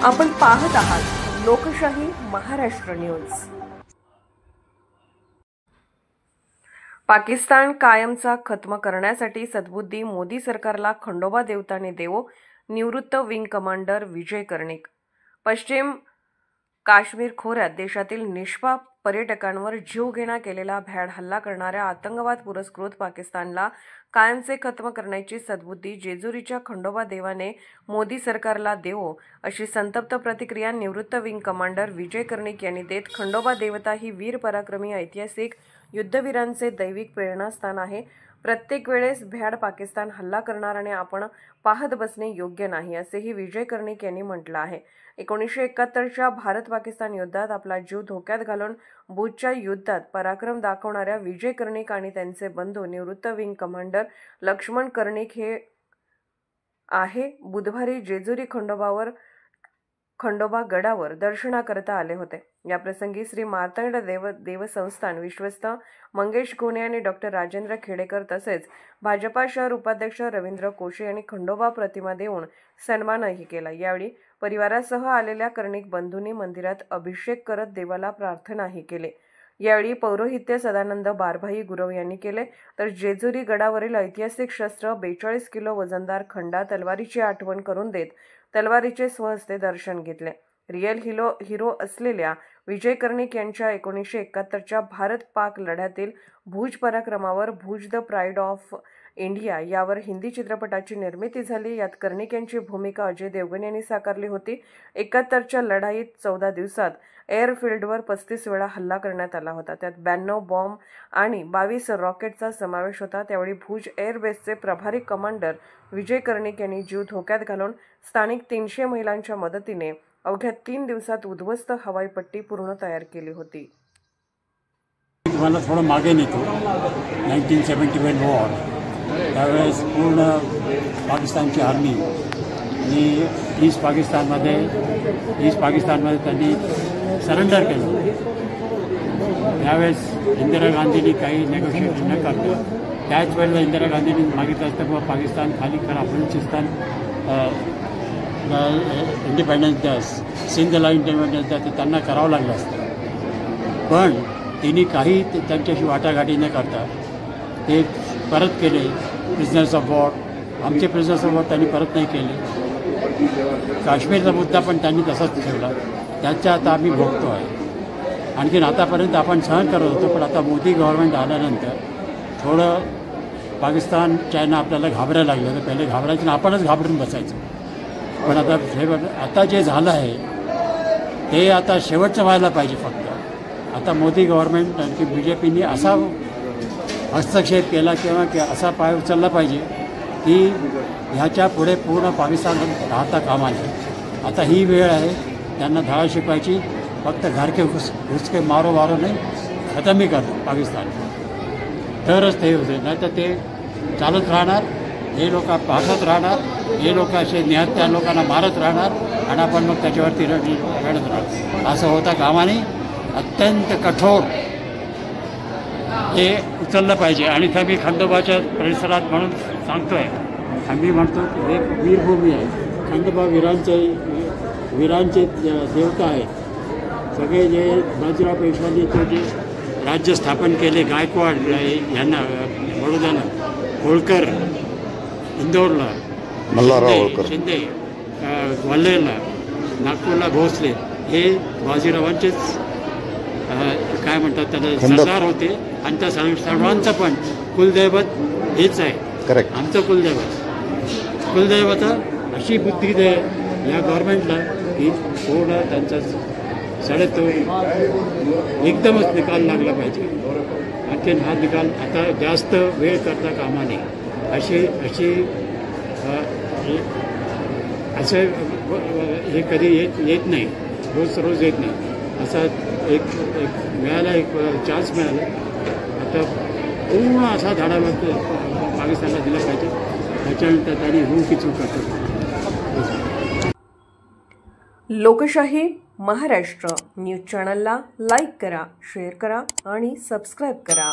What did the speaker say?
आपण पाहत आहात लोकशाही महाराष्ट्र न्यूज। पाकिस्तान कायमचा खत्म करण्यासाठी सद्बुद्धी मोदी सरकारला खंडोबा देवताने देवो। निवृत्त विंग कमांडर विजय कर्णिक। पश्चिम काश्मीर खोऱ्यात देशातील निष्पाप पर्यटकांवर जीवघेणा केलेला भ्याड हल्ला करणाऱ्या आतंकवाद पुरस्कृत पाकिस्तानला कायमचे खत्म करण्याची सद्बुद्धी जेजुरीच्या खंडोबा देवाने मोदी सरकारला देवो, अशी संतप्त प्रतिक्रिया निवृत्त विंग कमांडर विजय कर्णिक यांनी देत, खंडोबा देवता ही वीर पराक्रमी ऐतिहासिक युद्धवीरांचे दैविक प्रेरणास्थान आहे। प्रत्येक वेळेस भ्याड पाकिस्तान हल्ला करणाऱ्याने आपण पाहत बसणे योग्य नाही, असेही विजय कर्णिक यांनी म्हटलं आहे। 1971च्या भारत-पाकिस्तान युद्धात आपला जीव धोक्यात घालून भूजच्या युद्धात पराक्रम दाखवणाऱ्या विजय कर्णिक आणि त्यांचे बंधू निवृत्त विंग कमांडर लक्ष्मण कर्णिक हे आहे बुधवारी जेजुरी खंडोबा गडावर दर्शनाकरता आले होते। या प्रसंगी श्री मार्तंड देवस्थान विश्वस्त मंगेश गोने आणि डॉक्टर राजेंद्र खेडेकर तसेच भाजपा शहर उपाध्यक्ष रवींद्र कोशे यांनी खंडोबा प्रतिमा देऊन सन्मानही केला। यावेळी परिवारासह आलेल्या कर्णिक बंधूंनी मंदिरात अभिषेक करत देवाला प्रार्थनाही केली। यावेळी पौरोहित्य सदानंद बारभाई गुरव यांनी केले, तर जेजुरी गडावरील ऐतिहासिक शस्त्र 42 किलो वजनदार खंडा तलवारीची आठवण करून देत तलवारीचे स्वहस्ते दर्शन घेतले। रिअल हिरो असलेल्या विजय कर्णिक यांच्या 1971च्या भारत-पाक लढ्यातील भूज पराक्रमावर भूज द प्राईड ऑफ इंडिया यावर हिंदी चित्रपटाची निर्मिती झाली। यात कर्णिक यांची भूमिका अजय देवगन यांनी साकारली होती। 71च्या लढाईत 14 दिवसात एअरफील्डवर 35 वेळा हल्ला करण्यात आला होता। त्यात 92 बॉम्ब आणि 22 रॉकेटचा समावेश होता। त्यावेळी भूज एअरबेसचे प्रभारी कमांडर विजय कर्णिक यांनी जीव धोक्यात घालून स्थानिक 300 महिलांच्या मदतीने अवघ्या 3 दिवसात उद्ध्वस्त हवाई पट्टी पूर्ण तयार केली होती। मला थोडं मागे नेतो 1971 वॉर, त्यावेळेस पूर्ण पाकिस्तानची आर्मी आणि ईस्ट पाकिस्तानमध्ये त्यांनी सरेंडर केलं। त्यावेळेस इंदिरा गांधींनी काही नेगोशिएशन न करता त्याच वेळेला इंदिरा गांधींनी मागितलं असतं की पाकिस्तान खाली करा, बलुचिस्तान इंडिपेंडन्स द्या, सिंधला इंडिपेंडन्स द्या, ते त्यांना करावं लागलं असतं। पण तिने काही त्यांच्याशी वाटाघाटी न करता ते परत केले प्रिझनर्स ऑफ वॉर। आमचे प्रिझनर्स ऑफ वॉर त्यांनी परत नाही केले। काश्मीरचा मुद्दा पण त्यांनी तसाच ठेवला, त्याच्या आता आम्ही भोगतो आहे। आणखीन आतापर्यंत आपण सहन करत होतो, पण आता मोदी गव्हर्नमेंट आल्यानंतर थोडं पाकिस्तान चायना आपल्याला घाबरायला लागलं। तर पहिले घाबरायचं ना आपणच घाबरून बसायचं, पण आता जे झालं आहे ते आता शेवटचं व्हायला पाहिजे। फक्त आता मोदी गव्हर्नमेंट आणखी BJPनी असा हस्तक्षेप केला किंवा असा पाय उचलला पाहिजे की ह्याच्या पुढे पूर्ण पाकिस्तान राहता कामा नये। आता ही वेळ आहे त्यांना धडा शिकवायची। फक्त घरके घुसके मारो नाही, खतमही करतो पाकिस्तान, तरच ते होते। नाही तर ते चालत राहणार, हे लोक पाहत राहणार, हे लोक असे निहत्या लोकांना मारत राहणार आणि आपण मग त्याच्यावरती रडत राहणार। असं होता कामा नये। अत्यंत कठोर हे उचललं पाहिजे। आणि तर मी खंडोबाच्या परिसरात म्हणून सांगतोय, आम्ही म्हणतो हे वीरभूमी आहे। खंडोबा वीरांचे देवता आहेत। सगळे जे बाजीराव पेशव्यांनी ते जे राज्य स्थापन केले, गायकवाड यांना बडोद्याला, होळकर इंदोरला, शिंदे ग्वाल्हेरला, नागपूरला भोसले, हे बाजीरावांचेच काय म्हणतात त्याला सरदार होते। आणि त्या सर्वांचं पण कुलदैवत हेच आहे। करेक्ट, आमचं कुलदैवत अशी बुद्धी दे या गव्हर्नमेंटला की थोडं त्यांचा सडेतो एकदमच निकाल लागला पाहिजे। आणखीन हा निकाल आता जास्त वेळ करता कामा नये। असे हे कधी येत नाही, रोज येत नाही। असा एक चान्स मिळाला, आता पूर्ण असा धडा पाकिस्तानला दिला पाहिजे। त्याच्यानंतर त्यांनी ही चूक करतो। लोकशाही महाराष्ट्र न्यूज चॅनलला लाईक करा, शेअर करा आणि सबस्क्राईब करा।